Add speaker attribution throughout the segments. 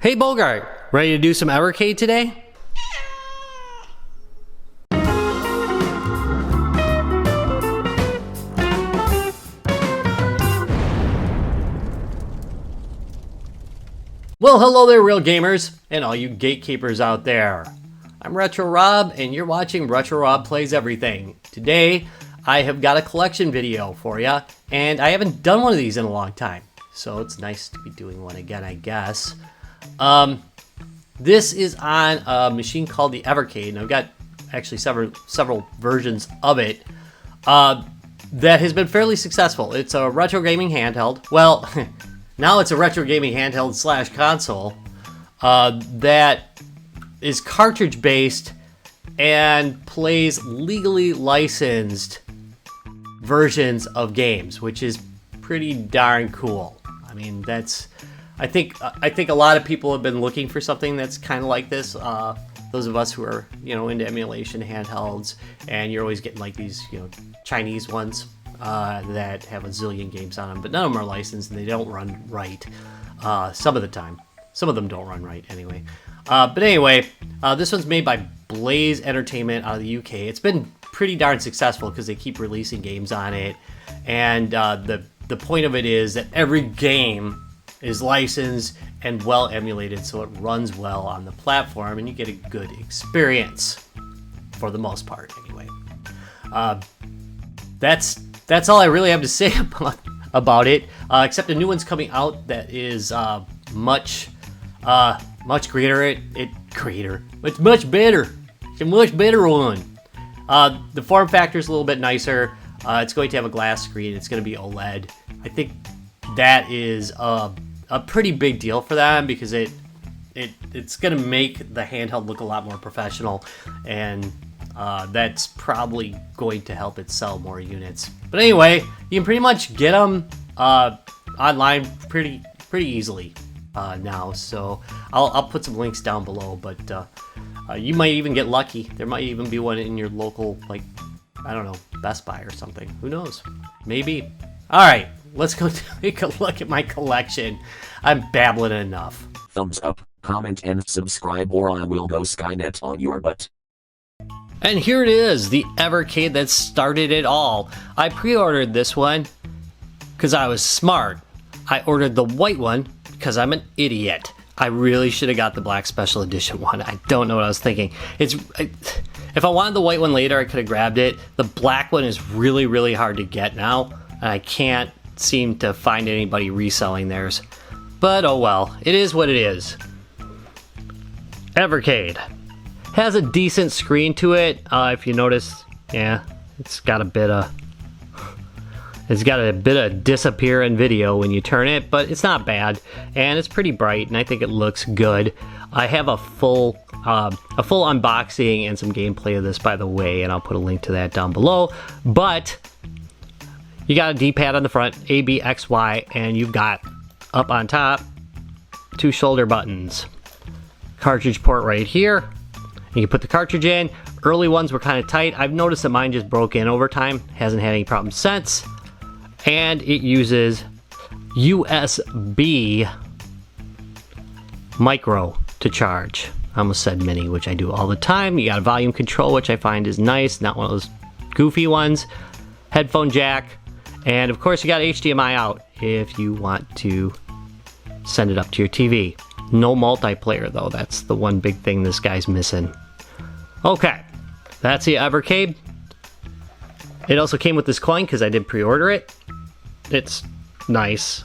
Speaker 1: Hey Bogart, ready to do some Evercade today? Well, hello there, real gamers, and all you gatekeepers out there. I'm Retro Rob, and you're watching Retro Rob Plays Everything. Today, I have got a collection video for you, and I haven't done one of these in a long time, so it's nice to be doing one again, I guess. This is on a machine called the Evercade, and I've got actually several versions of it that has been fairly successful. It's a retro gaming handheld. Well, now it's a retro gaming handheld slash console that is cartridge based and plays legally licensed versions of games, which is pretty darn cool. I mean, I think a lot of people have been looking for something that's kind of like this. Those of us who are, into emulation handhelds, and you're always getting like these, Chinese ones that have a zillion games on them, but none of them are licensed and they don't run right some of the time. Some of them don't run right anyway. But anyway, this one's made by Blaze Entertainment out of the UK. It's been pretty darn successful because they keep releasing games on it, and the point of it is that every game is licensed and well emulated, so it runs well on the platform and you get a good experience for the most part anyway. That's all I really have to say about it, except a new one's coming out that is much greater. It's much better. It's a much better one. The form factor is a little bit nicer. It's going to have a glass screen. It's going to be OLED. I think that is a pretty big deal for them because it's going to make the handheld look a lot more professional, and that's probably going to help it sell more units. But anyway, you can pretty much get them online pretty easily now. So I'll put some links down below, but you might even get lucky. There might even be one in your local, Best Buy or something. Who knows? Maybe. All right, let's go take a look at my collection. I'm babbling enough.
Speaker 2: Thumbs up, comment, and subscribe, or I will go Skynet on your butt.
Speaker 1: And here it is, the Evercade that started it all. I pre-ordered this one because I was smart. I ordered the white one because I'm an idiot. I really should have got the black special edition one. I don't know what I was thinking. If I wanted the white one later, I could have grabbed it. The black one is really hard to get now, and I can't seem to find anybody reselling theirs. But oh well, it is what it is. Evercade has a decent screen to it. If you notice, it's got a bit of disappear in video when you turn it, but it's not bad, and it's pretty bright, and I think it looks good. I have a full unboxing and some gameplay of this, by the way, and I'll put a link to that down below. But you got a D-pad on the front, A, B, X, Y, and you've got up on top 2 shoulder buttons. Cartridge port right here. You can put the cartridge in. Early ones were kind of tight. I've noticed that mine just broke in over time. Hasn't had any problems since. And it uses USB micro to charge. I almost said mini, which I do all the time. You got a volume control, which I find is nice. Not one of those goofy ones. Headphone jack. And of course you got HDMI out if you want to send it up to your TV. No multiplayer though. That's the one big thing this guy's missing. Okay, that's the Evercade. It also came with this coin because I did pre-order it. It's nice,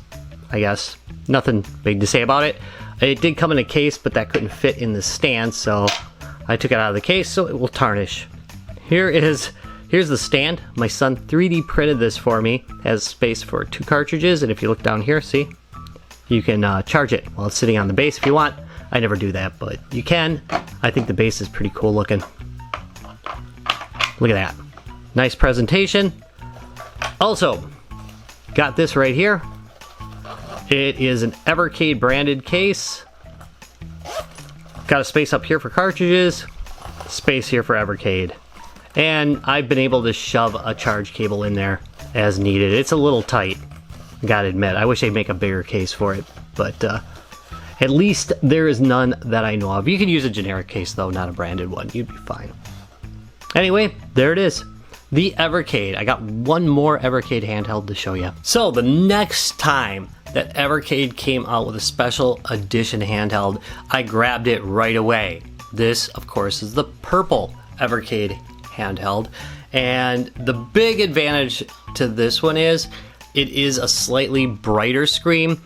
Speaker 1: I guess. Nothing big to say about it. It did come in a case, but that couldn't fit in the stand, so I took it out of the case so it will tarnish. Here's the stand. My son 3D printed this for me. It has space for 2 cartridges, and if you look down here, see? You can charge it while it's sitting on the base if you want. I never do that, but you can. I think the base is pretty cool looking. Look at that. Nice presentation. Also, got this right here. It is an Evercade branded case. Got a space up here for cartridges, space here for Evercade. And I've been able to shove a charge cable in there as needed. It's a little tight, gotta admit. I wish they'd make a bigger case for it, but At least there is none that I know of. You can use a generic case though, not a branded one. You'd be fine. Anyway, there it is. The Evercade. I got one more Evercade handheld to show you. So the next time that Evercade came out with a special edition handheld, I grabbed it right away. This, of course, is the purple Evercade handheld. And the big advantage to this one is it is a slightly brighter screen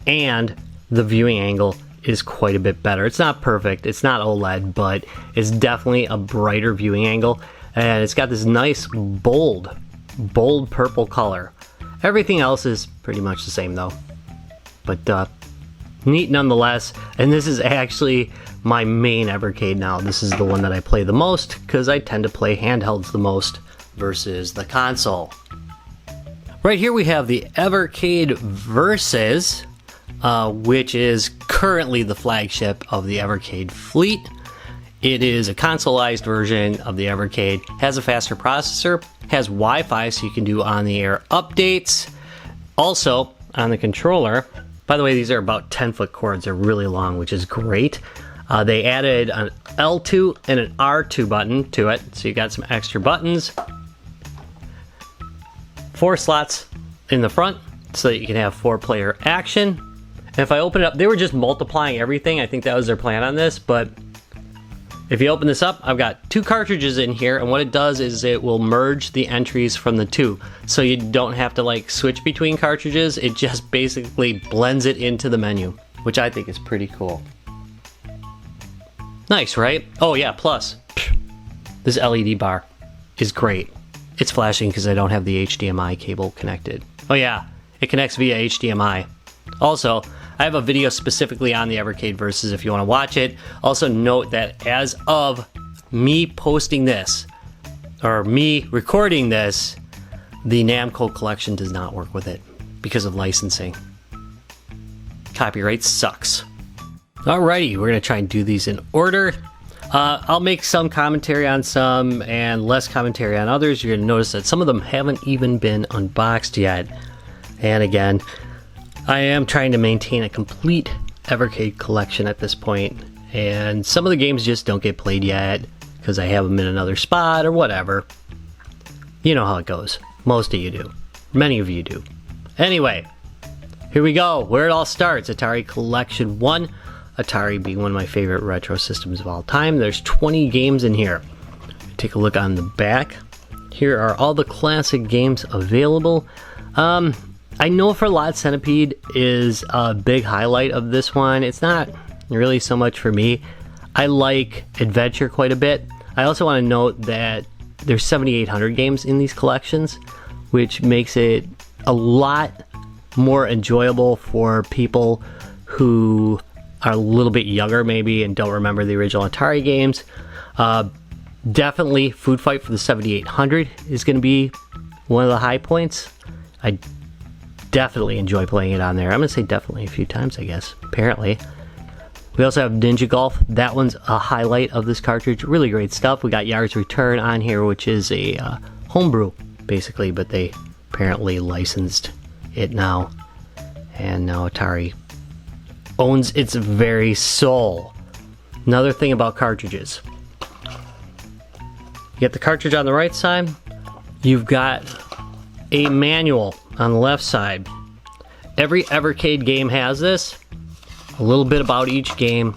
Speaker 1: and the viewing angle is quite a bit better. It's not perfect, it's not OLED, but it's definitely a brighter viewing angle. And it's got this nice bold purple color. Everything else is pretty much the same though. But neat nonetheless. And this is actually my main Evercade now. This is the one that I play the most because I tend to play handhelds the most versus the console. Right here we have the Evercade Versus, which is currently the flagship of the Evercade fleet. It is a consoleized version of the Evercade, has a faster processor, has Wi-Fi so you can do on-the-air updates. Also, on the controller, by the way, these are about 10-foot cords, they're really long, which is great. They added an L2 and an R2 button to it, so you got some extra buttons. 4 slots in the front so that you can have 4-player action. And if I open it up, they were just multiplying everything. I think that was their plan on this, but if you open this up, I've got 2 cartridges in here, and what it does is it will merge the entries from the 2. So you don't have to like switch between cartridges, it just basically blends it into the menu, which I think is pretty cool. Nice, right? Oh yeah, plus, this LED bar is great. It's flashing because I don't have the HDMI cable connected. Oh yeah, it connects via HDMI. Also, I have a video specifically on the Evercade Versus if you want to watch it. Also note that as of me posting this, or me recording this, the Namco collection does not work with it because of licensing. Copyright sucks. Alrighty, we're going to try and do these in order. I'll make some commentary on some and less commentary on others. You're going to notice that some of them haven't even been unboxed yet. And again, I am trying to maintain a complete Evercade collection at this point, and some of the games just don't get played yet because I have them in another spot or whatever. You know how it goes. Most of you do. Many of you do. Anyway, here we go. Where it all starts. Atari Collection 1. Atari being one of my favorite retro systems of all time. There's 20 games in here. Take a look on the back. Here are all the classic games available. I know for a lot Centipede is a big highlight of this one. It's not really so much for me. I like Adventure quite a bit. I also want to note that there's 7,800 games in these collections, which makes it a lot more enjoyable for people who are a little bit younger maybe and don't remember the original Atari games. Definitely Food Fight for the 7,800 is going to be one of the high points. I definitely enjoy playing it on there. I'm going to say definitely a few times, I guess, apparently. We also have Ninja Golf. That one's a highlight of this cartridge. Really great stuff. We got Yard's Return on here, which is a homebrew, basically, but they apparently licensed it now. And now Atari owns its very soul. Another thing about cartridges. You get the cartridge on the right side. You've got a manual on the left side. Every Evercade game has this. A little bit about each game.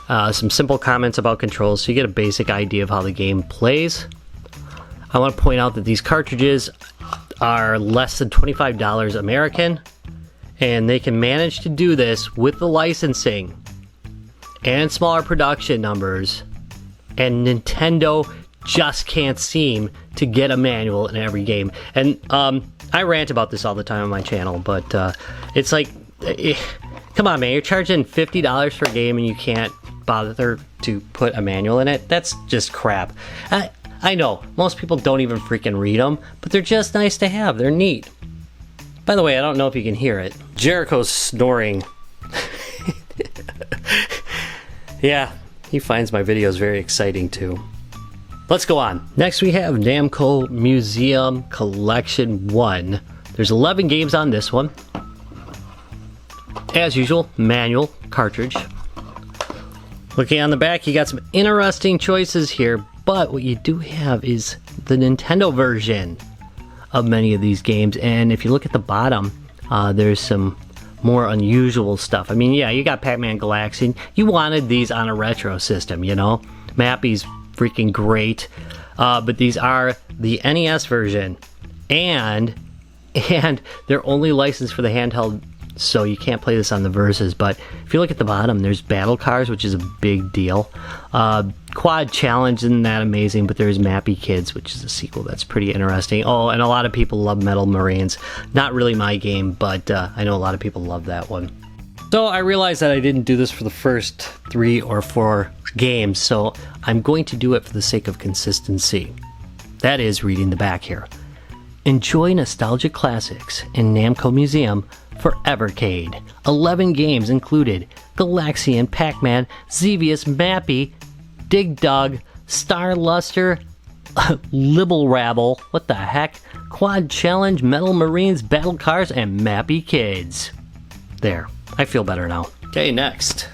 Speaker 1: Some simple comments about controls so you get a basic idea of how the game plays. I want to point out that these cartridges are less than $25 American, and they can manage to do this with the licensing and smaller production numbers, and Nintendo just can't seem to get a manual in every game. And I rant about this all the time on my channel, but it's like, come on man, you're charging $50 for a game and you can't bother to put a manual in it? That's just crap. I know, most people don't even freaking read them, but they're just nice to have. They're neat. By the way, I don't know if you can hear it. Jericho's snoring. Yeah, he finds my videos very exciting too. Let's go on. Next we have Namco Museum Collection 1. There's 11 games on this one. As usual, manual, cartridge. Looking on the back, you got some interesting choices here, but what you do have is the Nintendo version of many of these games, and if you look at the bottom, there's some more unusual stuff. I mean, yeah, you got Pac-Man Galaxy. You wanted these on a retro system, you know? Mappy's freaking great, but these are the NES version, and they're only licensed for the handheld, so you can't play this on the Versus. But if you look at the bottom, there's Battle Cars, which is a big deal. Quad Challenge isn't that amazing, but there's Mappy Kids, which is a sequel that's pretty interesting. Oh, and a lot of people love Metal Marines. Not really my game, but I know a lot of people love that one. So I realized that I didn't do this for the first 3 or 4 games, so I'm going to do it for the sake of consistency. That is reading the back here. Enjoy nostalgic classics in Namco Museum for Evercade. 11 games included: Galaxian, Pac-Man, Xevious, Mappy, Dig Dug, Star Luster, Libble Rabble, what the heck, Quad Challenge, Metal Marines, Battle Cars, and Mappy Kids. There, I feel better now. Okay, next.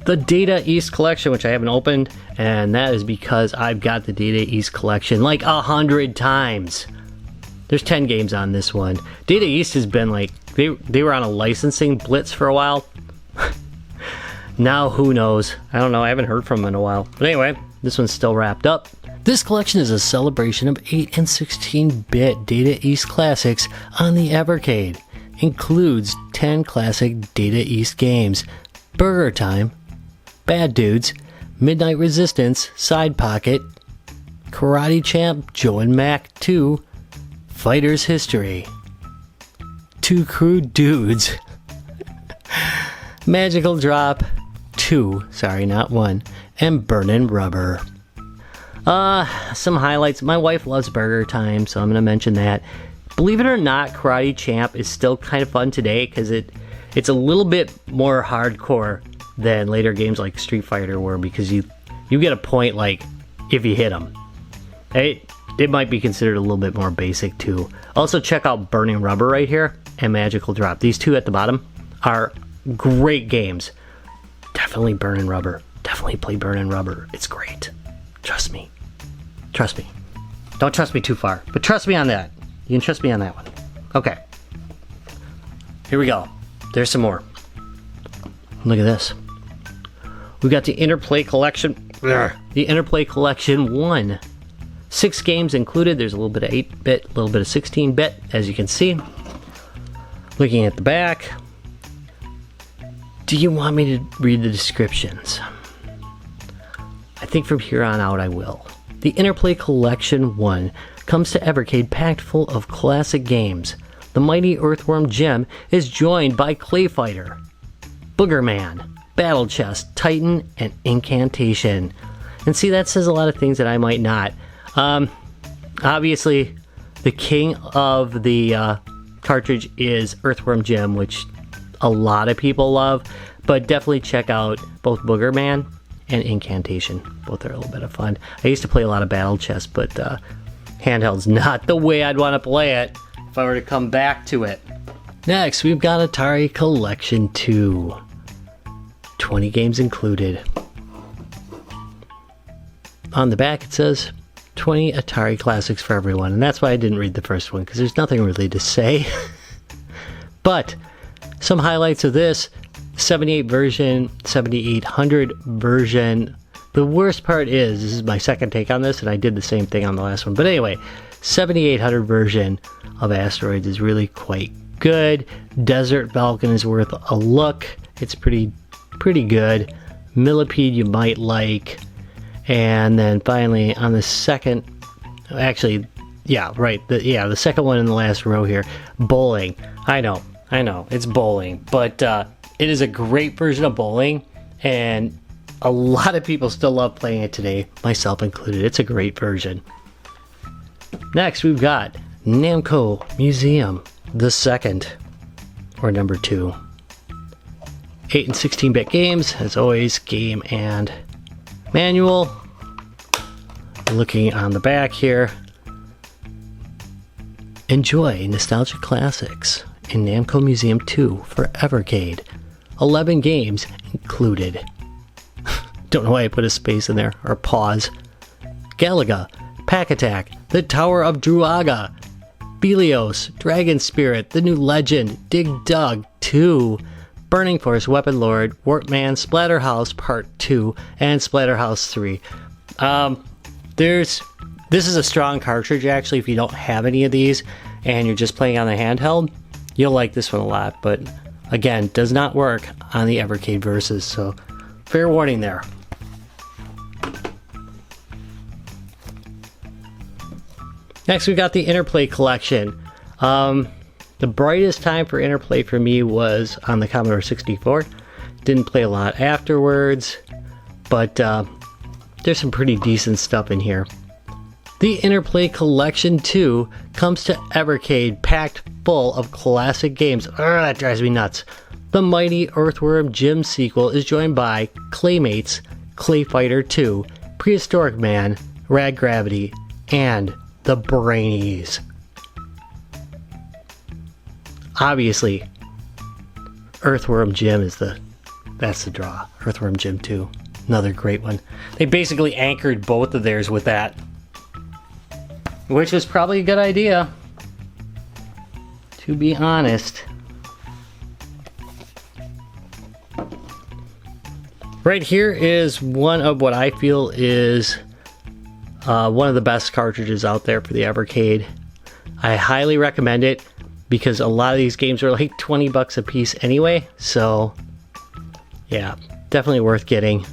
Speaker 1: The Data East Collection, which I haven't opened, and that is because I've got the Data East Collection like 100 times. There's 10 games on this one. Data East has been like, they were on a licensing blitz for a while. Now who knows? I don't know, I haven't heard from them in a while. But anyway, this one's still wrapped up. This collection is a celebration of 8 and 16-bit Data East classics on the Evercade. Includes 10 classic Data East games: Burger Time, Bad Dudes, Midnight Resistance, Side Pocket, Karate Champ, Joe and Mac 2, Fighter's History, Two Crude Dudes, Magical Drop 2, sorry, not 1, and Burnin' Rubber. Some highlights. My wife loves Burger Time, so I'm going to mention that. Believe it or not, Karate Champ is still kind of fun today because it's a little bit more hardcore than later games like Street Fighter were, because you get a point like if you hit them. It might be considered a little bit more basic too. Also check out Burning Rubber right here and Magical Drop. These two at the bottom are great games. Definitely Burning Rubber. Definitely play Burning Rubber. It's great. Trust me. Trust me. Don't trust me too far, but trust me on that. You can trust me on that one. Okay. Here we go. There's some more. Look at this. We've got the Interplay Collection. The Interplay Collection 1. 6 games included. There's a little bit of 8-bit, a little bit of 16-bit, as you can see. Looking at the back. Do you want me to read the descriptions? I think from here on out I will. The Interplay Collection 1 comes to Evercade packed full of classic games. The mighty Earthworm Jim is joined by Clay Fighter, Boogerman, Battle Chest, Titan, and Incantation. And see, that says a lot of things that I might not. Obviously, the king of the cartridge is Earthworm Jim, which a lot of people love. But definitely check out both Boogerman and Incantation. Both are a little bit of fun. I used to play a lot of Battle Chest, but handheld's not the way I'd want to play it if I were to come back to it. Next, we've got Atari Collection 2. 20 games included. On the back it says 20 Atari classics for everyone, and that's why I didn't read the first one, because there's nothing really to say. But some highlights of this: 78 version, 7800 version. The worst part is, this is my second take on this, and I did the same thing on the last one. But anyway, 7800 version of Asteroids is really quite good. Desert Falcon is worth a look. It's pretty good. Millipede you might like. And then finally on the second, actually, yeah, right, the second one in the last row here, Bowling. I know, it's Bowling, but it is a great version of Bowling, and a lot of people still love playing it today, myself included. It's a great version. Next, we've got Namco Museum, the second, or number 2. 8 and 16-bit games, as always, game and manual. Looking on the back here. Enjoy nostalgic classics and Namco Museum 2 for Evercade. 11 games included. Don't know why I put a space in there, or pause. Galaga, Pack Attack, The Tower of Druaga, Belios, Dragon Spirit, The New Legend, Dig Dug 2, Burning Force, Weapon Lord, Warpman, Splatterhouse Part 2, and Splatterhouse 3. This is a strong cartridge, actually. If you don't have any of these and you're just playing on the handheld, you'll like this one a lot. But again, does not work on the Evercade Versus, so fair warning there. Next, we got the Interplay Collection. The brightest time for Interplay for me was on the Commodore 64. Didn't play a lot afterwards, but there's some pretty decent stuff in here. The Interplay Collection 2 comes to Evercade packed full of classic games. That drives me nuts. The mighty Earthworm Jim sequel is joined by Claymates, Clay Fighter 2, Prehistoric Man, Rad Gravity, and the Brainies. Obviously, Earthworm Jim that's the draw. Earthworm Jim 2, another great one. They basically anchored both of theirs with that, which was probably a good idea, to be honest. Right here is one of what I feel is one of the best cartridges out there for the Evercade. I highly recommend it because a lot of these games are like 20 bucks a piece anyway, so yeah, definitely worth getting.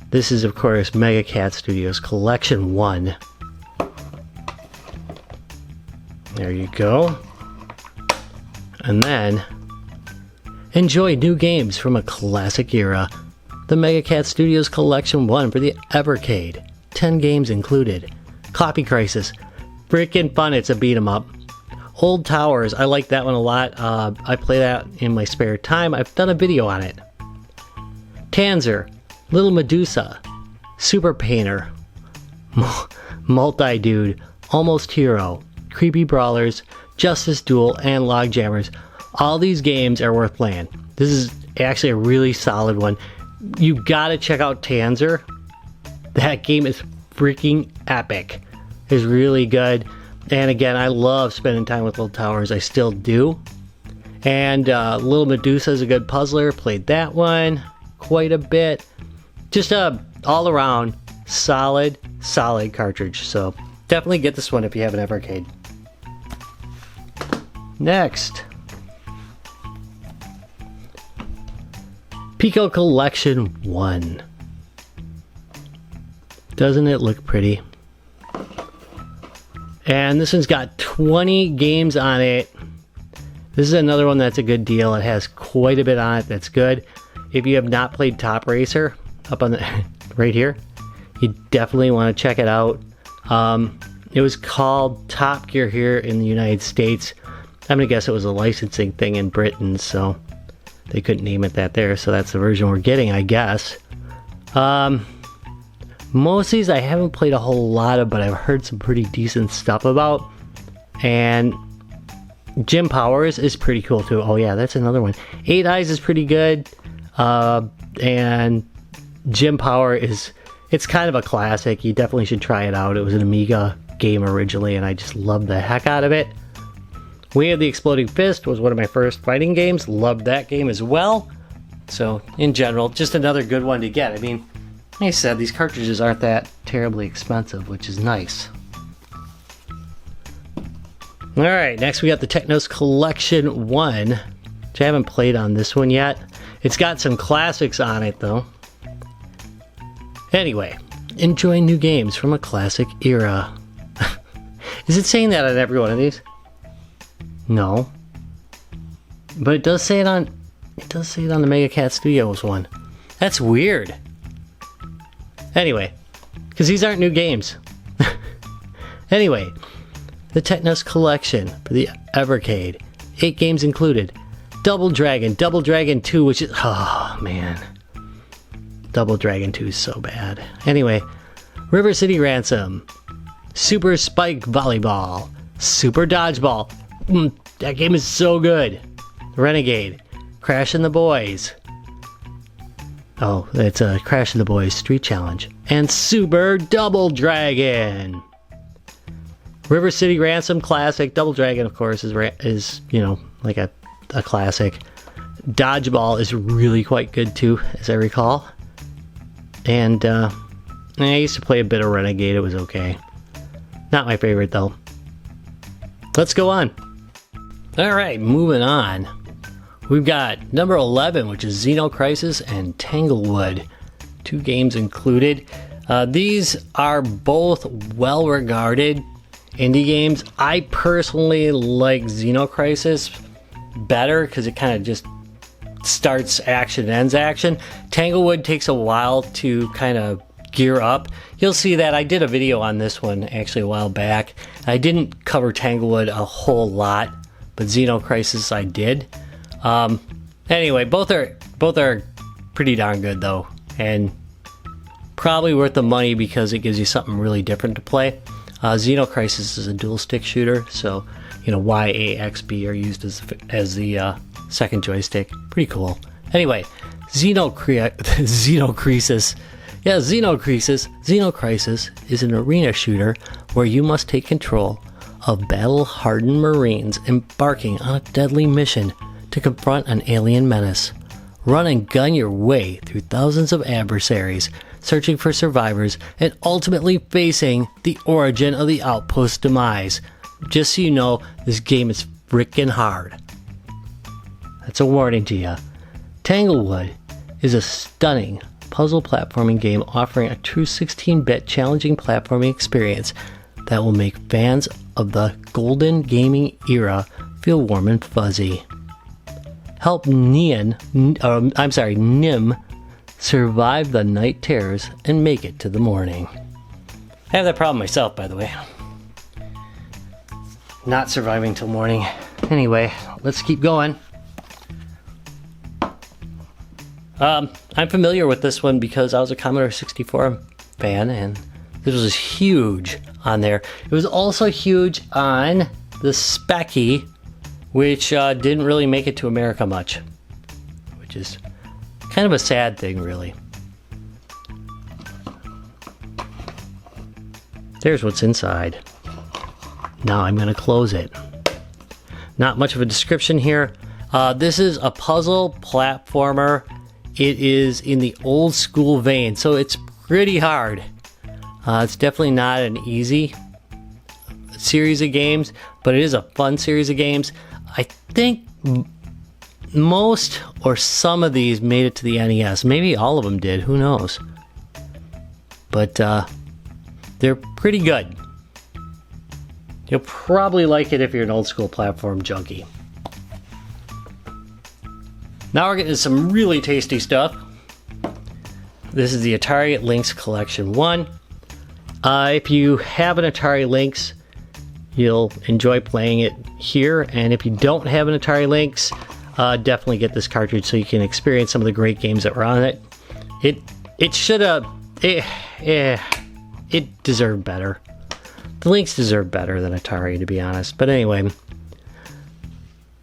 Speaker 1: This is, of course, MegaCat Studios Collection 1. There you go. And then, enjoy new games from a classic era. The MegaCat Studios Collection 1 for the Evercade. 10 games included. Copy Crisis. Freaking fun, it's a beat 'em up. Old Towers, I like that one a lot. I play that in my spare time. I've done a video on it. Tanzer, Little Medusa, Super Painter, Multi-Dude, Almost Hero, Creepy Brawlers, Justice Duel, and Logjammers. All these games are worth playing. This is actually a really solid one. You gotta check out Tanzer. That game is freaking epic. It's really good. And again, I love spending time with Little Towers. I still do. And Little Medusa is a good puzzler. Played that one quite a bit. Just a all-around solid cartridge. So definitely get this one if you have an Evercade. Next, Piko Collection 1. Doesn't it look pretty? And this one's got 20 games on it. This is another one that's a good deal. It has quite a bit on it that's good. If you have not played Top Racer, up on the right here, you definitely want to check it out. It was called Top Gear here in the United States. I'm gonna guess it was a licensing thing in Britain, so they couldn't name it that there, so that's the version we're getting, I guess. Most of these I haven't played a whole lot of, but I've heard some pretty decent stuff about. And Jim Powers is pretty cool too. Oh yeah, that's another one. 8 Eyes is pretty good. And Jim Power it's kind of a classic. You definitely should try it out. It was an Amiga game originally, and I just loved the heck out of it. We Have the Exploding Fist was one of my first fighting games. Loved that game as well. So, in general, just another good one to get. I mean, like I said, these cartridges aren't that terribly expensive, which is nice. Alright, next we got the Technos Collection 1, which I haven't played on this one yet. It's got some classics on it, though. Anyway, enjoy new games from a classic era. Is it saying that on every one of these? No. But it does say it on the MegaCat Studios one. That's weird. Anyway, because these aren't new games. Anyway, the Technos Collection for the Evercade. 8 games included. Double Dragon 2, which is... Oh, man. Double Dragon 2 is so bad. Anyway, River City Ransom. Super Spike Volleyball. Super Dodgeball. That game is so good. Renegade, Crash and the Boys. Oh, it's a Crash and the Boys Street Challenge. And Super Double Dragon. River City Ransom Classic. Double Dragon, of course, is you know, like a classic. Dodgeball is really quite good too, as I recall. And I used to play a bit of Renegade. It was okay. Not my favorite though. Let's go on. Alright, moving on. We've got number 11, which is Xenocrisis and Tanglewood. 2 games included. These are both well-regarded indie games. I personally like Xenocrisis better because it kind of just starts action and ends action. Tanglewood takes a while to kind of gear up. You'll see that I did a video on this one actually a while back. I didn't cover Tanglewood a whole lot, but Xenocrisis I did. Anyway, both are pretty darn good though, and probably worth the money because it gives you something really different to play. Xenocrisis is a dual stick shooter, so you know Y, A, X, B are used as the second joystick. Pretty cool. Anyway, Xenocrisis. Yeah, Xenocrisis is an arena shooter where you must take control of battle-hardened Marines embarking on a deadly mission to confront an alien menace. Run and gun your way through thousands of adversaries, searching for survivors, and ultimately facing the origin of the outpost's demise. Just so you know, this game is frickin' hard. That's a warning to you. Tanglewood is a stunning puzzle platforming game offering a true 16-bit challenging platforming experience that will make fans of the golden gaming era feel warm and fuzzy. Help Nim survive the night terrors and make it to the morning. I have that problem myself, by the way. Not surviving till morning. Anyway, let's keep going. I'm familiar with this one because I was a Commodore 64 fan, and this was huge on there. It was also huge on the Specky, which didn't really make it to America much, which is kind of a sad thing, really. There's what's inside. Now I'm going to close it. Not much of a description here. This is a puzzle platformer. It is in the old school vein, so it's pretty hard. It's definitely not an easy series of games, but it is a fun series of games. I think most or some of these made it to the NES. Maybe all of them did, who knows. But they're pretty good. You'll probably like it if you're an old school platform junkie. Now we're getting to some really tasty stuff. This is the Atari Lynx Collection 1. If you have an Atari Lynx, you'll enjoy playing it here. And if you don't have an Atari Lynx, definitely get this cartridge so you can experience some of the great games that were on it. It should have... It deserved better. The Lynx deserved better than Atari, to be honest. But anyway...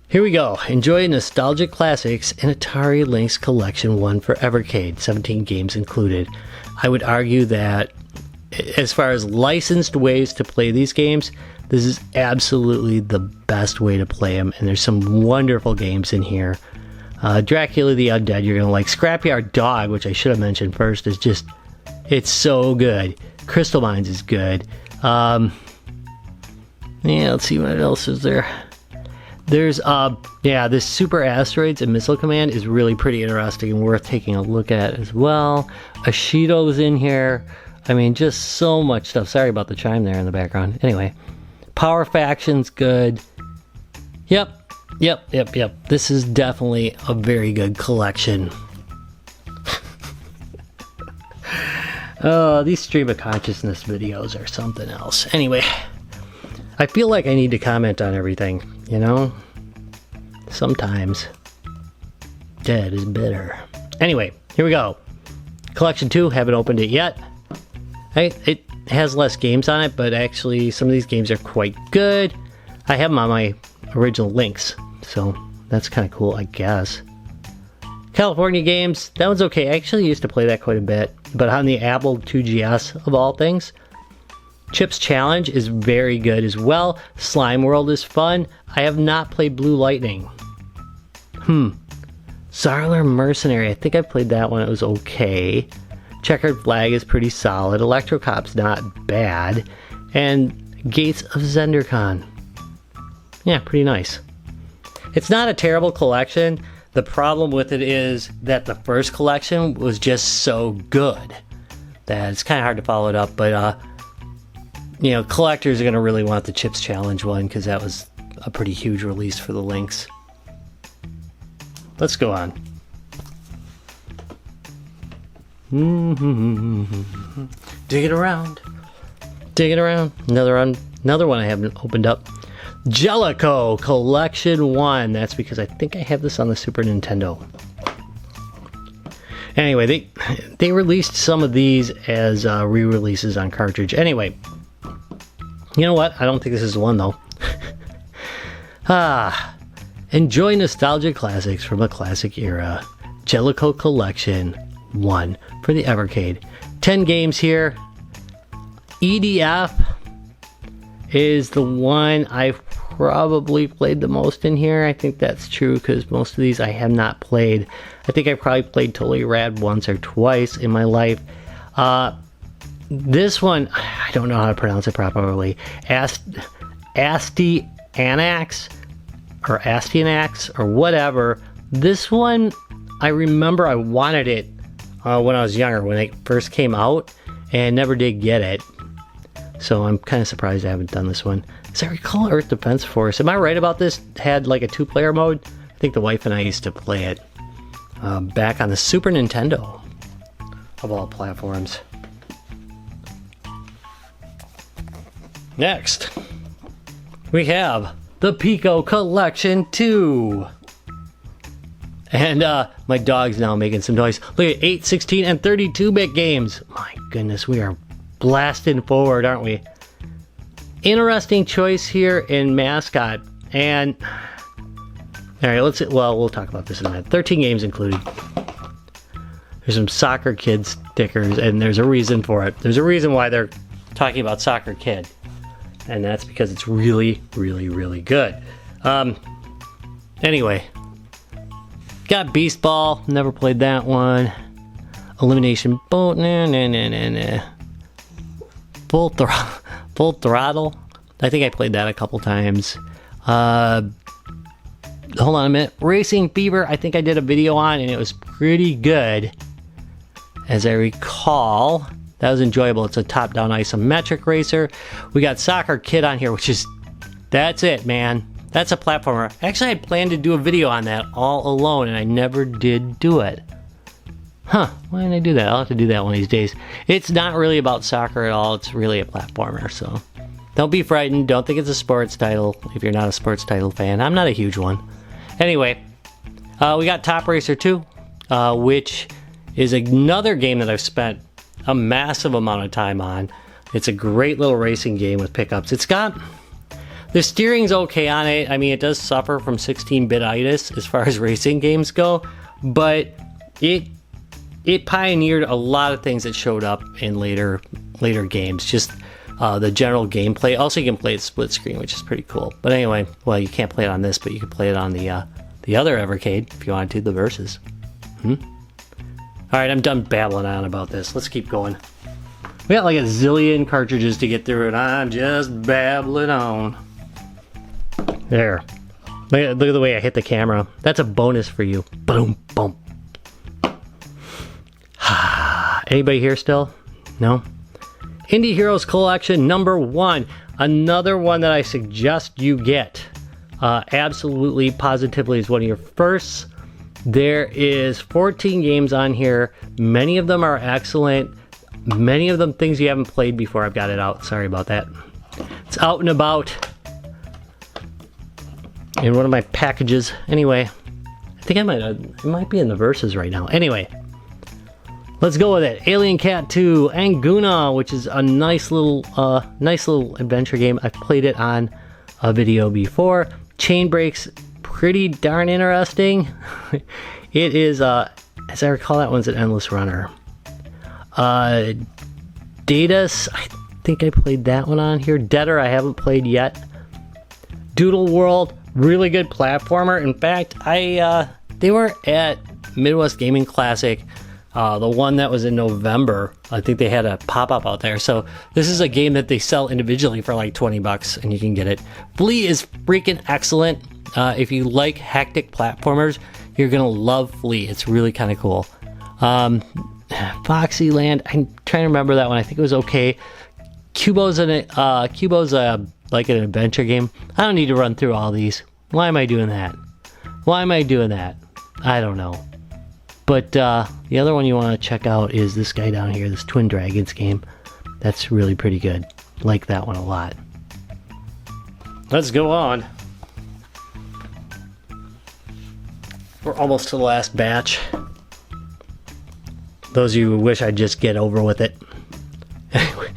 Speaker 1: Here we go. Enjoy nostalgic classics in Atari Lynx Collection 1 for Evercade. 17 games included. I would argue that as far as licensed ways to play these games, this is absolutely the best way to play them. And there's some wonderful games in here. Dracula the Undead, you're going to like. Scrapyard Dog, which I should have mentioned first, is just... It's so good. Crystal Mines is good. Yeah, let's see what else is there. There's, this Super Asteroids and Missile Command is really pretty interesting and worth taking a look at as well. Ashido's in here. I mean, just so much stuff. Sorry about the chime there in the background. Anyway, Power Faction's good. Yep. This is definitely a very good collection. Oh, these stream of consciousness videos are something else. Anyway, I feel like I need to comment on everything. You know, sometimes dead is better. Anyway, here we go. Collection 2, haven't opened it yet. It has less games on it, but actually some of these games are quite good. I have them on my original Lynx, so That's kind of cool, I guess. California Games, that one's okay. I actually used to play that quite a bit, but on the Apple 2GS of all things. Chips Challenge is very good as well. Slime World is fun. I have not played Blue Lightning. Zarler Mercenary, I think I played that one. It was okay. Checkered Flag is pretty solid. Electrocop's not bad. And Gates of Zendercon. Yeah, pretty nice. It's not a terrible collection. The problem with it is that the first collection was just so good that it's kind of hard to follow it up. But, you know, collectors are going to really want the Chips Challenge one because that was a pretty huge release for the Lynx. Let's go on. Dig it around. Dig it around. Another one I haven't opened up. Jaleco Collection 1. That's because I think I have this on the Super Nintendo. Anyway, they released some of these as re-releases on cartridge. Anyway, you know what? I don't think this is the one, though. Enjoy nostalgia classics from a classic era. Jaleco Collection 1 for the Evercade. 10 games here. EDF is the one I've probably played the most in here. I think that's true because most of these I have not played. I think I probably played Totally Rad once or twice in my life. This one, I don't know how to pronounce it properly. Astyanax or whatever. This one, I remember I wanted it when I was younger, when it first came out, and never did get it. So I'm kind of surprised I haven't done this one. As I recall, Earth Defense Force, am I right about this? Had like a 2-player mode? I think the wife and I used to play it back on the Super Nintendo, of all platforms. Next, we have the Piko Collection 2. And my dog's now making some noise. Look at 8, 16, and 32-bit games. My goodness, we are blasting forward, aren't we? Interesting choice here in mascot. And all right, we'll talk about this in a minute. 13 games included. There's some Soccer Kid stickers, and there's a reason for it. There's a reason why they're talking about Soccer Kid, and that's because it's really, really, really good. Anyway, got Beast Ball. Never played that one. Elimination Boat. Full Throttle. I think I played that a couple times. Hold on a minute. Racing Fever. I think I did a video on, and it was pretty good, as I recall. That was enjoyable. It's a top-down isometric racer. We got Soccer Kid on here, which is... That's it, man. That's a platformer. Actually, I planned to do a video on that all alone, and I never did do it. Huh, why didn't I do that? I'll have to do that one of these days. It's not really about soccer at all. It's really a platformer, so... Don't be frightened. Don't think it's a sports title if you're not a sports title fan. I'm not a huge one. Anyway, we got Top Racer 2, which is another game that I've spent a massive amount of time on. It's a great little racing game with pickups. It's got... The steering's okay on it. I mean, it does suffer from 16-bit-itis as far as racing games go, but it pioneered a lot of things that showed up in later games. Just the general gameplay. Also, you can play it split screen, which is pretty cool. But anyway, well, you can't play it on this, but you can play it on the other Evercade if you wanted to, the Versus. All right, I'm done babbling on about this. Let's keep going. We got like a zillion cartridges to get through, and I'm just babbling on. There. Look at the way I hit the camera. That's a bonus for you. Boom, boom. Anybody here still? No? Indie Heroes Collection number 1. Another one that I suggest you get. Absolutely, positively is one of your firsts. There is 14 games on here. Many of them are excellent. Many of them things you haven't played before. I've got it out. Sorry about that. It's out and about in one of my packages. Anyway, I think it might be in the Versus right now. Anyway, let's go with it. Alien Cat 2 Anguna, which is a nice little adventure game. I've played it on a video before. Chain Break's pretty darn interesting. It is, as I recall, that one's an endless runner. Datus, I think I played that one on here. Deader, I haven't played yet. Doodle World, really good platformer. In fact, they were at Midwest Gaming Classic, the one that was in November. I think they had a pop-up out there. So this is a game that they sell individually for like $20 and you can get it. Flea is freaking excellent. If you like hectic platformers, you're gonna love Flea. It's really kind of cool. Foxyland, I'm trying to remember that one. I think it was okay. Cubo's like an adventure game. I don't need to run through all these. Why am I doing that? I don't know. But the other one you want to check out is this guy down here, this Twin Dragons game. That's really pretty good. Like that one a lot. Let's go on. We're almost to the last batch. Those of you who wish I'd just get over with it. Anyway.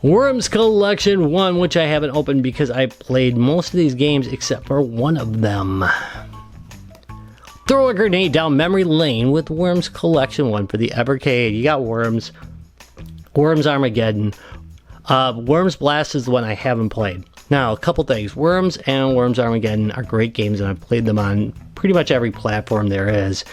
Speaker 1: Worms Collection 1, which I haven't opened because I played most of these games except for one of them. Throw a grenade down memory lane with Worms Collection 1 for the Evercade. You got Worms. Worms Armageddon. Worms Blast is the one I haven't played. Now, a couple things. Worms and Worms Armageddon are great games, and I've played them on pretty much every platform there is.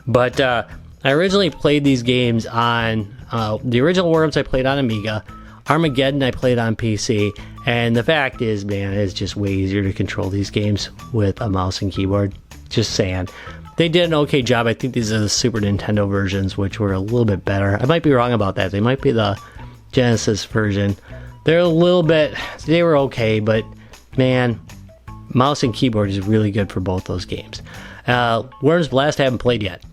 Speaker 1: But I originally played these games on the original Worms I played on Amiga. Armageddon I played on PC, and the fact is, man, it's just way easier to control these games with a mouse and keyboard. Just saying. They did an okay job. I think these are the Super Nintendo versions, which were a little bit better. I might be wrong about that. They might be the Genesis version. They're a little bit, they were okay, but man, mouse and keyboard is really good for both those games. Worms Blast I haven't played yet.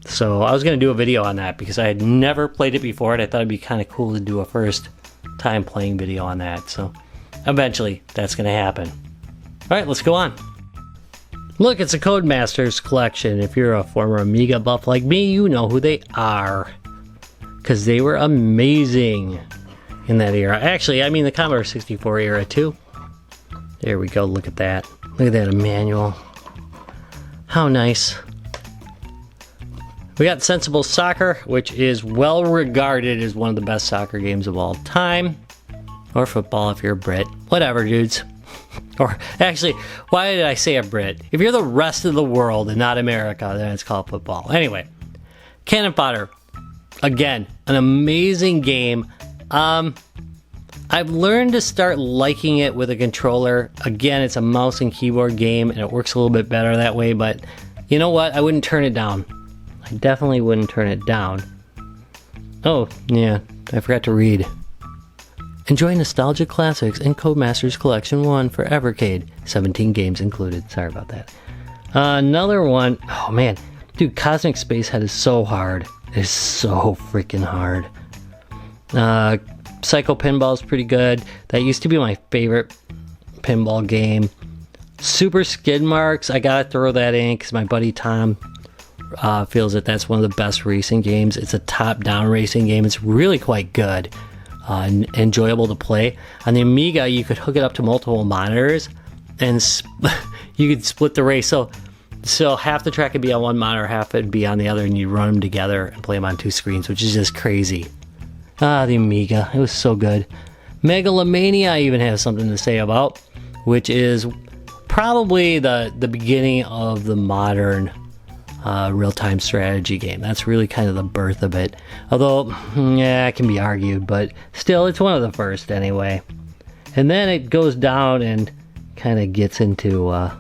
Speaker 1: So I was going to do a video on that because I had never played it before, and I thought it'd be kind of cool to do a first time playing video on that. So eventually that's going to happen. All right, let's go on. Look, it's a Codemasters collection. If you're a former Amiga buff like me, you know who they are, because they were amazing in that era. Actually, I mean the Commodore 64 era too. There we go, look at that. Look at that manual. How nice. We got Sensible Soccer, which is well regarded as one of the best soccer games of all time. Or football if you're a Brit. Whatever, dudes. Or actually, why did I say a Brit? If you're the rest of the world and not America, then it's called football. Anyway, Cannon Fodder. Again, an amazing game. I've learned to start liking it with a controller. Again, it's a mouse and keyboard game, and it works a little bit better that way, but you know what? I wouldn't turn it down. I definitely wouldn't turn it down. Oh, yeah, I forgot to read. Enjoy nostalgic classics in Codemasters Collection 1 for Evercade. 17 games included. Sorry about that. Another one. Oh, man. Dude, Cosmic Space Head is so hard. It is so freaking hard. Psycho Pinball is pretty good. That used to be my favorite pinball game. Super Skid Marks. I gotta throw that in because my buddy Tom feels that that's one of the best racing games. It's a top-down racing game. It's really quite good. Enjoyable to play. On the Amiga, you could hook it up to multiple monitors, and you could split the race. So half the track could be on one monitor, half would be on the other, and you run them together and play them on two screens, which is just crazy. The Amiga, it was so good. Megalomania I even have something to say about, which is probably the beginning of the modern real-time strategy game. That's really kind of the birth of it. Although, yeah, it can be argued, but still, it's one of the first anyway. And then it goes down and kind of gets into a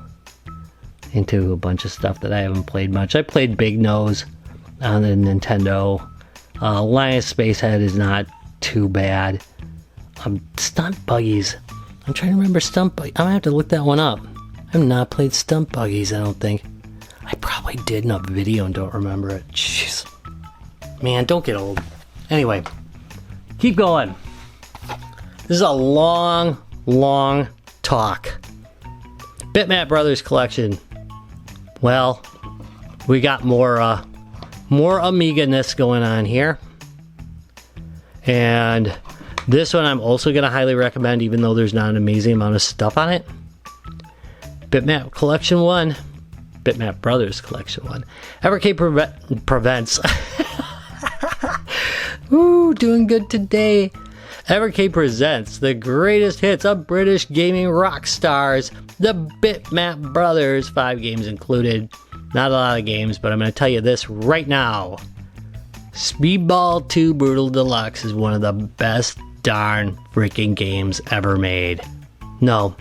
Speaker 1: bunch of stuff that I haven't played much. I played Big Nose on the Nintendo. Linus Spacehead is not too bad. Stunt Buggies. I'm trying to remember Stunt Buggies. I'm going to have to look that one up. I've not played Stunt Buggies, I don't think. I probably did in a video and don't remember it. Jeez. Man, don't get old. Anyway, keep going. This is a long, long talk. Bitmap Brothers Collection. Well, we got more Amiga-ness going on here. And this one I'm also going to highly recommend, even though there's not an amazing amount of stuff on it. Bitmap Collection 1. Bitmap Brothers Collection 1. Evercade Prevents. Ooh, doing good today. Evercade presents the greatest hits of British gaming rock stars, the Bitmap Brothers, 5 games included. Not a lot of games, but I'm going to tell you this right now. Speedball 2 Brutal Deluxe is one of the best darn freaking games ever made. No,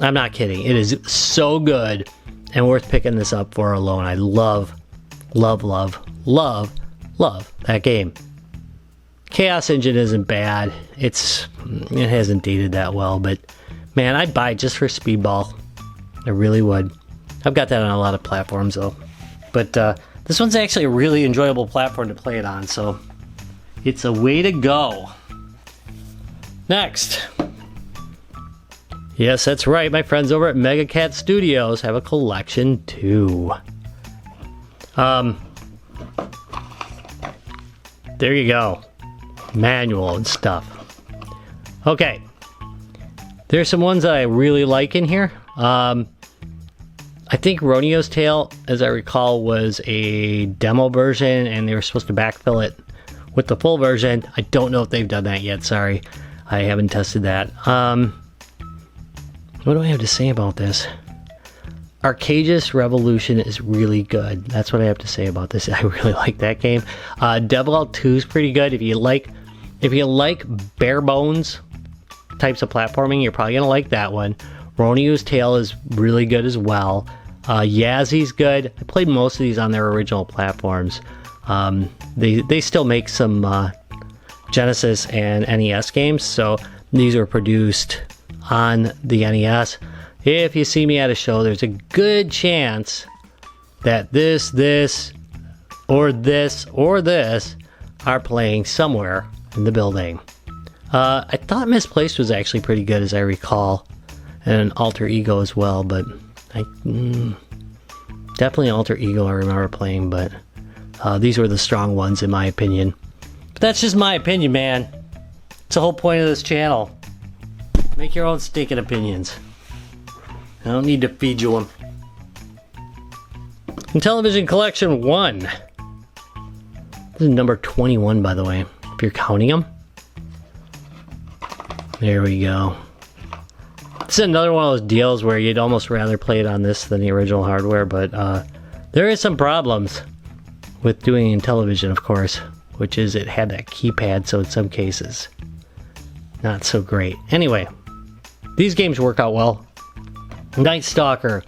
Speaker 1: I'm not kidding. It is so good and worth picking this up for alone. I love that game. Chaos Engine isn't bad. It hasn't dated that well, but man, I'd buy it just for Speedball. I really would. I've got that on a lot of platforms though. But this one's actually a really enjoyable platform to play it on, so it's a way to go. Next. Yes, that's right. My friends over at Mega Cat Studios have a collection too. There you go. Manual and stuff. Okay. There's some ones that I really like in here. I think Rodeo's Tale, as I recall, was a demo version and they were supposed to backfill it with the full version. I don't know if they've done that yet. Sorry. I haven't tested that. What do I have to say about this? Arcadius Revolution is really good. That's what I have to say about this. I really like that game. Devil Out 2 is pretty good. If you like bare bones types of platforming, you're probably gonna like that one. Rodeo's Tale is really good as well. Yazzy's good. I played most of these on their original platforms. They still make some Genesis and NES games, so these were produced on the NES. If you see me at a show, there's a good chance that this are playing somewhere in the building. I thought Misplaced was actually pretty good, as I recall, and Alter Ego as well, but definitely Alter Ego I remember playing, but these were the strong ones in my opinion. But that's just my opinion, man. It's the whole point of this channel. Make your own stinking opinions. I don't need to feed you them. Intellivision Collection 1. This is number 21, by the way, if you're counting them. There we go. This is another one of those deals where you'd almost rather play it on this than the original hardware, but there is some problems with doing Intellivision, of course, which is it had that keypad, so in some cases, not so great. Anyway, these games work out well. Night Stalker,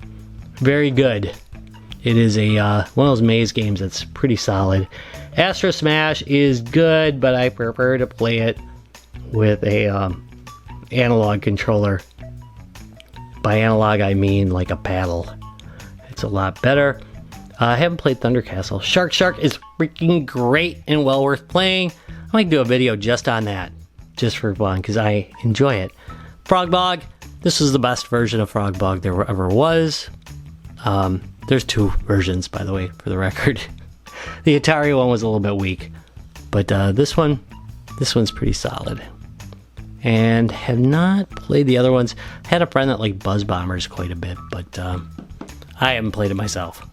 Speaker 1: very good. It is a one of those maze games that's pretty solid. Astro Smash is good, but I prefer to play it with a analog controller. By analog, I mean like a paddle. It's a lot better. I haven't played Thunder Castle. Shark is freaking great and well worth playing. I might do a video just on that, just for fun, because I enjoy it. Frog Bog. This is the best version of Frog Bog there ever was. There's 2 versions, by the way, for the record. The Atari one was a little bit weak, but this one's pretty solid. And have not played the other ones. Had a friend that liked Buzz Bombers quite a bit, but I haven't played it myself.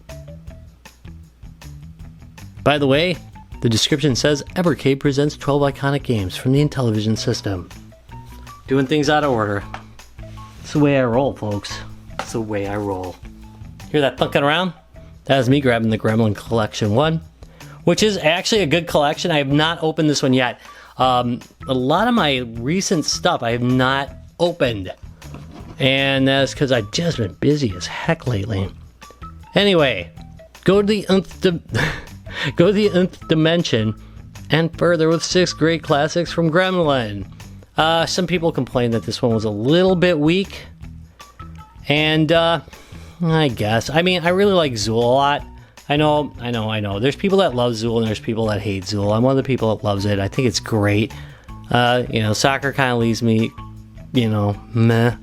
Speaker 1: By the way, the description says Evercade presents 12 iconic games from the Intellivision system. Doing things out of order. It's the way I roll, folks. It's the way I roll. Hear that thunking around? That is me grabbing the Gremlin Collection 1, which is actually a good collection. I have not opened this one yet. A lot of my recent stuff I have not opened, and that's because I've just been busy as heck lately. Anyway, go to the nth dimension and further with 6 great classics from Gremlin. Some people complained that this one was a little bit weak, and I guess. I mean, I really like Zool a lot. I know. There's people that love Zool and there's people that hate Zool. I'm one of the people that loves it. I think it's great. Soccer kind of leaves me, meh.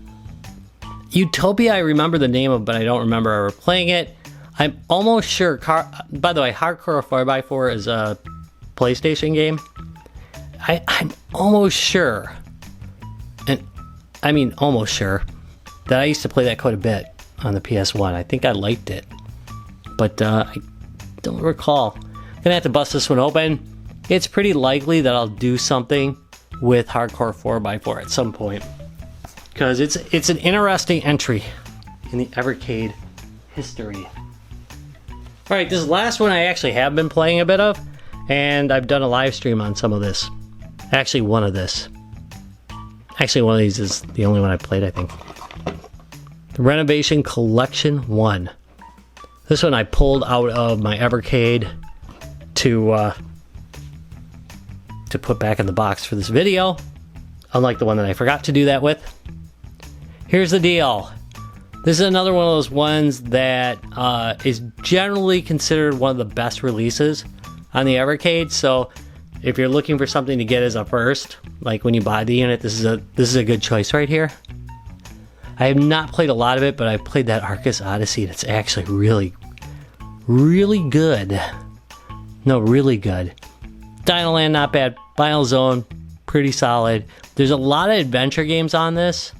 Speaker 1: Utopia, I remember the name of, but I don't remember ever playing it. I'm almost sure. By the way, Hardcore 4x4 is a PlayStation game. I'm almost sure, and I mean almost sure, that I used to play that quite a bit. on the PS1. I think I liked it, but I don't recall. Gonna have to bust this one open. It's pretty likely that I'll do something with Hardcore 4x4 at some point, because it's an interesting entry in the Evercade history. Alright, this last one I actually have been playing a bit of, and I've done a live stream on some of this. Actually, one of these is the only one I played, I think. The Renovation Collection 1. This one I pulled out of my Evercade to put back in the box for this video, unlike the one that I forgot to do that with. Here's the deal. This is another one of those ones that is generally considered one of the best releases on the Evercade. So if you're looking for something to get as a first, like when you buy the unit, this is a good choice right here. I have not played a lot of it, but I played that Arcus Odyssey, and it's actually really, really good. No, really good. Dinoland, not bad. Final Zone, pretty solid. There's a lot of adventure games on this.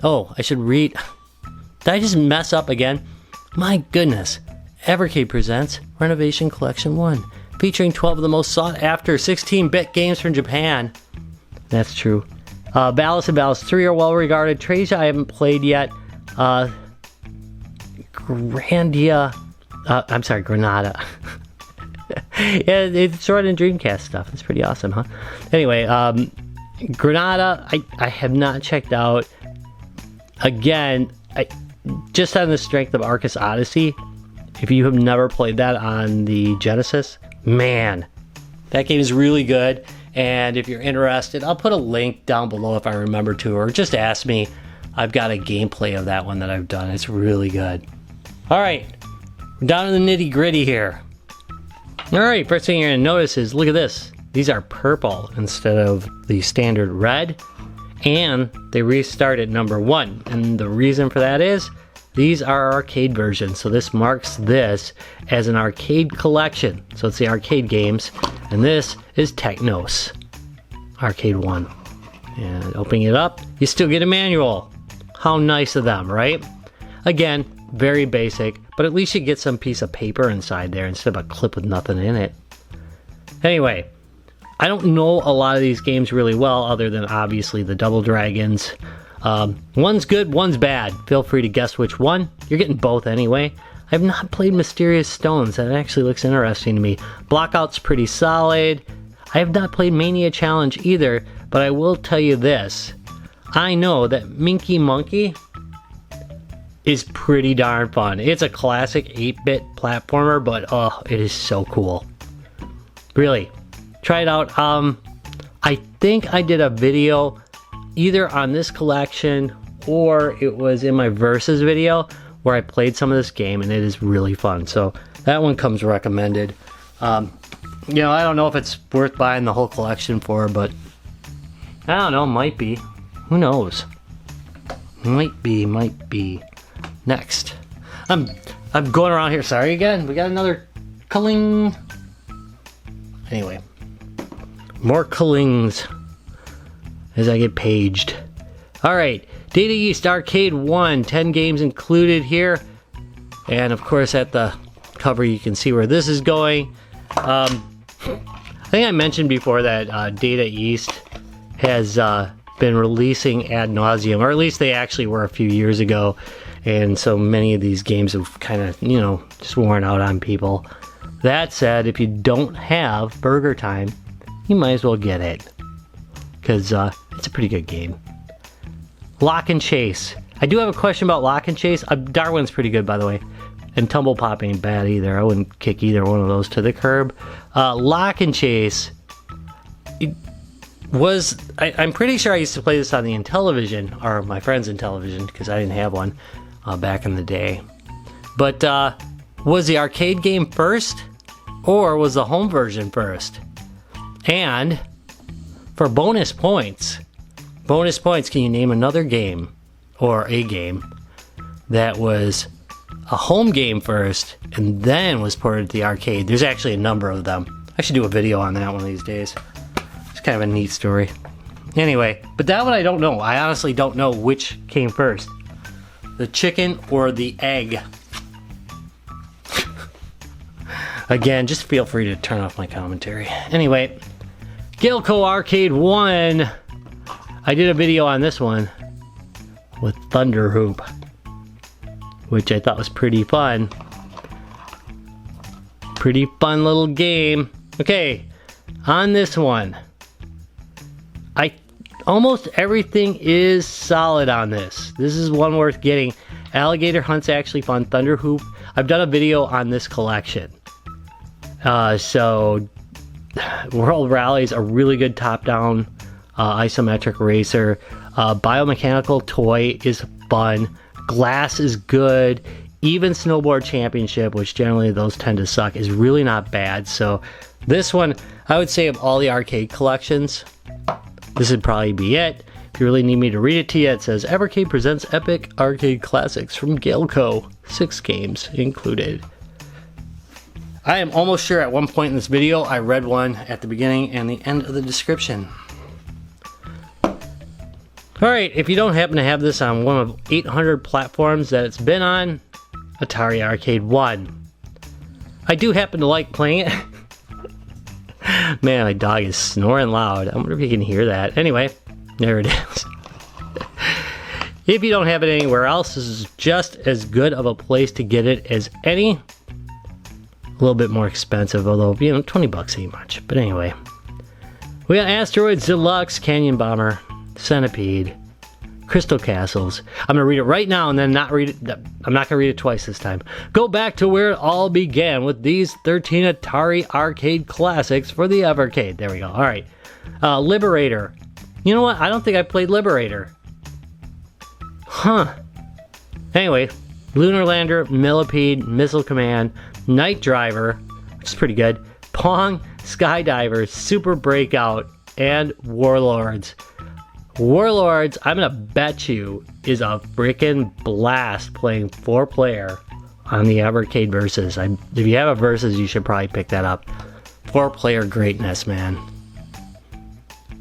Speaker 1: Oh, I should read. Did I just mess up again? My goodness. Evercade presents Renovation Collection 1, featuring 12 of the most sought after 16-bit games from Japan. That's true. Ballast and Ballast 3 are well regarded. Tracia I haven't played yet. Granada. Yeah, it's sort of Dreamcast stuff. It's pretty awesome, huh? Anyway, Granada, I have not checked out. Again, just on the strength of Arcus Odyssey, if you have never played that on the Genesis, man, that game is really good. And if you're interested, I'll put a link down below if I remember to, or just ask me. I've got a gameplay of that one that I've done. It's really good. All right, we're down to the nitty gritty here. All right, first thing you're gonna notice is, look at this. These are purple instead of the standard red, and they restart at number 1. And the reason for that is, these are arcade versions. So this marks this as an arcade collection. So it's the arcade games, and this is Technos Arcade 1. And opening it up, you still get a manual. How nice of them, right? Again, very basic, but at least you get some piece of paper inside there instead of a clip with nothing in it. Anyway, I don't know a lot of these games really well, other than obviously the Double Dragons. One's good, one's bad. Feel free to guess which one. You're getting both anyway. I have not played Mysterious Stones. That actually looks interesting to me. Blockout's pretty solid. I have not played Mania Challenge either, but I will tell you this. I know that Minky Monkey is pretty darn fun. It's a classic 8-bit platformer, but oh, it is so cool. Really, try it out. I think I did a video either on this collection or it was in my Versus video where I played some of this game, and it is really fun. So that one comes recommended. You know, I don't know if it's worth buying the whole collection for, but I don't know, might be. Who knows? Might be. Next. I'm going around here, sorry again. We got another cling. Anyway. More clings as I get paged. Alright, Data East Arcade 1, 10 games included here. And of course at the cover you can see where this is going. I think I mentioned before that Data East has been releasing ad nauseum, or at least they actually were a few years ago. And so many of these games have kind of, you know, just worn out on people. That said, if you don't have Burger Time, you might as well get it, because it's a pretty good game. Lock and Chase. I do have a question about Lock and Chase. Darwin's pretty good, by the way. And Tumble Pop ain't bad either. I wouldn't kick either one of those to the curb. Lock and Chase was... I'm pretty sure I used to play this on the Intellivision, or my friend's Intellivision, because I didn't have one back in the day. But was the arcade game first, or was the home version first? And for bonus points, can you name another game, or a game, that was a home game first and then was ported to the arcade? There's actually a number of them. I should do a video on that one of these days. It's kind of a neat story. Anyway, but that one I don't know. I honestly don't know which came first. the chicken or the egg? Again, just feel free to turn off my commentary. Anyway, Galco Arcade 1. I did a video on this one with Thunder Hoop, which I thought was pretty fun. Pretty fun little game. Okay, on this one, almost everything is solid on this. This is one worth getting. Alligator Hunt's actually fun. Thunder Hoop. I've done a video on this collection. So World Rally's a really good top-down isometric racer. Biomechanical Toy is fun. Glass is good. Even Snowboard Championship, which generally those tend to suck, is really not bad. So this one, I would say of all the arcade collections, this would probably be it. If you really need me to read it to you, it says Evercade presents epic arcade classics from Galco. 6 games included. I am almost sure at one point in this video I read one at the beginning and the end of the description. Alright, if you don't happen to have this on one of 800 platforms that it's been on, Atari Arcade 1. I do happen to like playing it. Man, my dog is snoring loud. I wonder if you can hear that. Anyway, there it is. If you don't have it anywhere else, this is just as good of a place to get it as any. A little bit more expensive, although, you know, 20 bucks ain't much. But anyway, we got Asteroids Deluxe, Canyon Bomber, Centipede, Crystal Castles. I'm going to read it right now and then not read it. I'm not going to read it twice this time. Go back to where it all began with these 13 Atari arcade classics for the Evercade. There we go. All right. Liberator. You know what? I don't think I played Liberator. Huh. Anyway, Lunar Lander, Millipede, Missile Command, Night Driver, which is pretty good, Pong, Skydiver, Super Breakout, and Warlords. Warlords, I'm gonna bet you, is a freaking blast playing 4-player on the Evercade Versus. If you have a Versus, you should probably pick that up. 4-player greatness, man.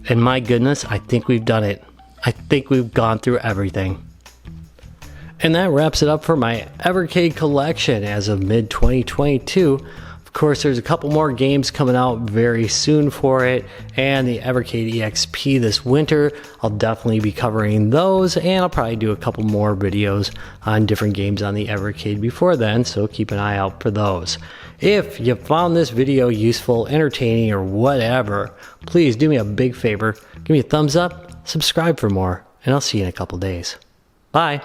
Speaker 1: And my goodness, I think we've done it. I think we've gone through everything. And that wraps it up for my Evercade collection as of mid-2022. Of course, there's a couple more games coming out very soon for it, and the Evercade EXP this winter. I'll definitely be covering those, and I'll probably do a couple more videos on different games on the Evercade before then, so keep an eye out for those. If you found this video useful, entertaining, or whatever, please do me a big favor. Give me a thumbs up, subscribe for more, and I'll see you in a couple days. Bye!